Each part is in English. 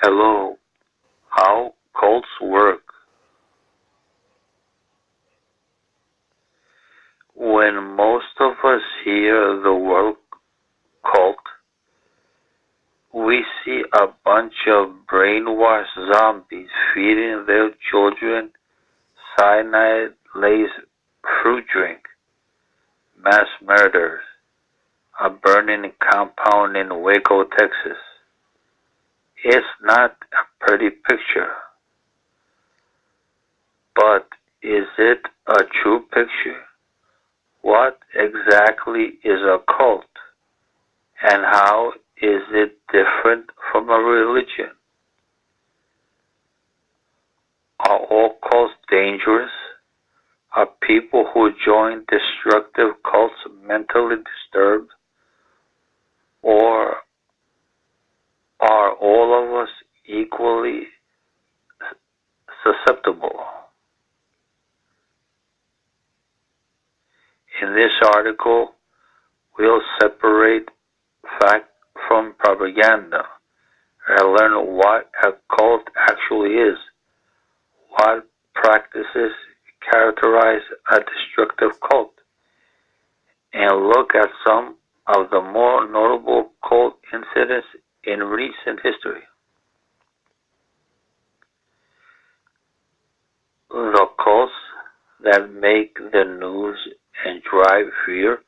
Hello. How cults work. When most of us hear the word cult, we see a bunch of brainwashed zombies feeding their children cyanide-laced fruit drink, mass murders, a burning compound in Waco, Texas. It's not a pretty picture, but is it a true picture? What exactly is a cult? And how is it different from a religion? Are all cults dangerous? Are people who join destructive cults mentally disturbed? Or are all of us equally susceptible? In this article, we'll separate fact from propaganda and learn what a cult actually is, what practices characterize a destructive cult, and look at some of the more notable cult incidents in recent history. The cults that make the news and drive fear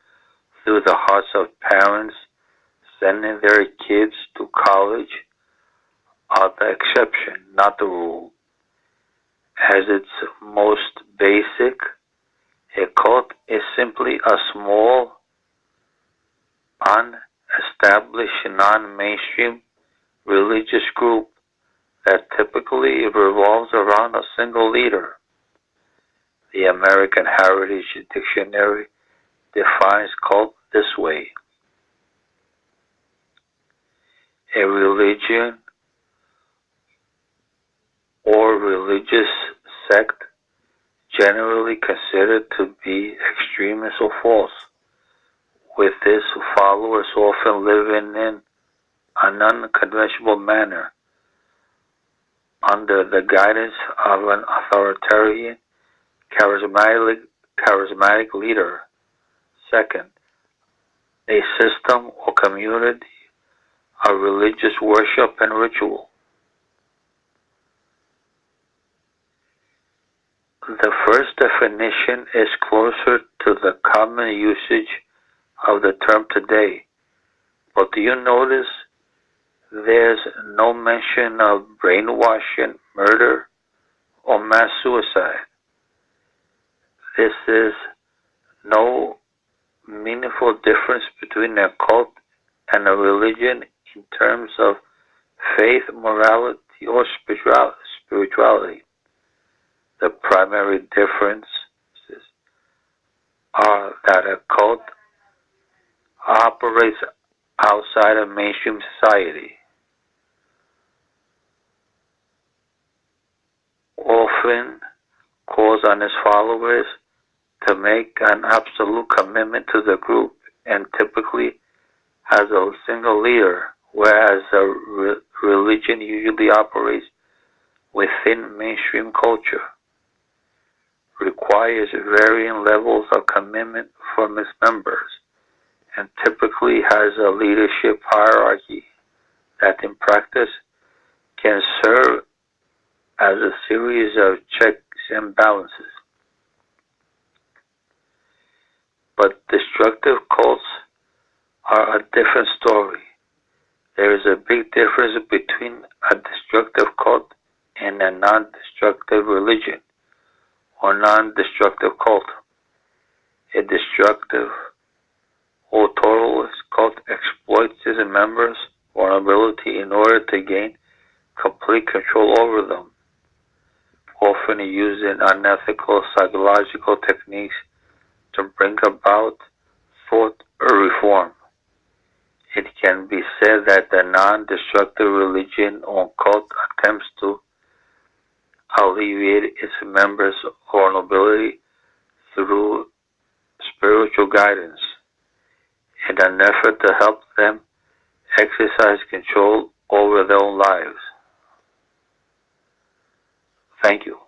through the hearts of parents sending their kids to college are the exception, not the rule. As its most basic, a cult is simply a small, unestablished, non-mainstream religious group that typically revolves around a single leader. The American Heritage Dictionary defines cult this way: a religion or religious sect generally considered to be extremist or false, with its followers often living in an unconventional manner under the guidance of an authoritarian, charismatic leader. Second, a system or community of religious worship and ritual. The first definition is closer to the common usage of the term today, but do you notice there's no mention of brainwashing, murder, or mass suicide? This is no meaningful difference between a cult and a religion in terms of faith, morality, or spirituality. The primary differences are that a cult operates outside of mainstream society, often calls on its followers to make an absolute commitment to the group, and typically has a single leader, whereas a religion usually operates within mainstream culture, requires varying levels of commitment from its members, and typically has a leadership hierarchy that in practice can serve as a series of checks and balances. But destructive cults are a different story. There is a big difference between a destructive cult and a non-destructive religion or non-destructive cult. A destructive or totalist cult exploits its members' vulnerability in order to gain complete control over them, often using unethical psychological techniques to bring about thought or reform. It can be said that the non-destructive religion or cult attempts to alleviate its members' vulnerability through spiritual guidance in an effort to help them exercise control over their own lives. Thank you.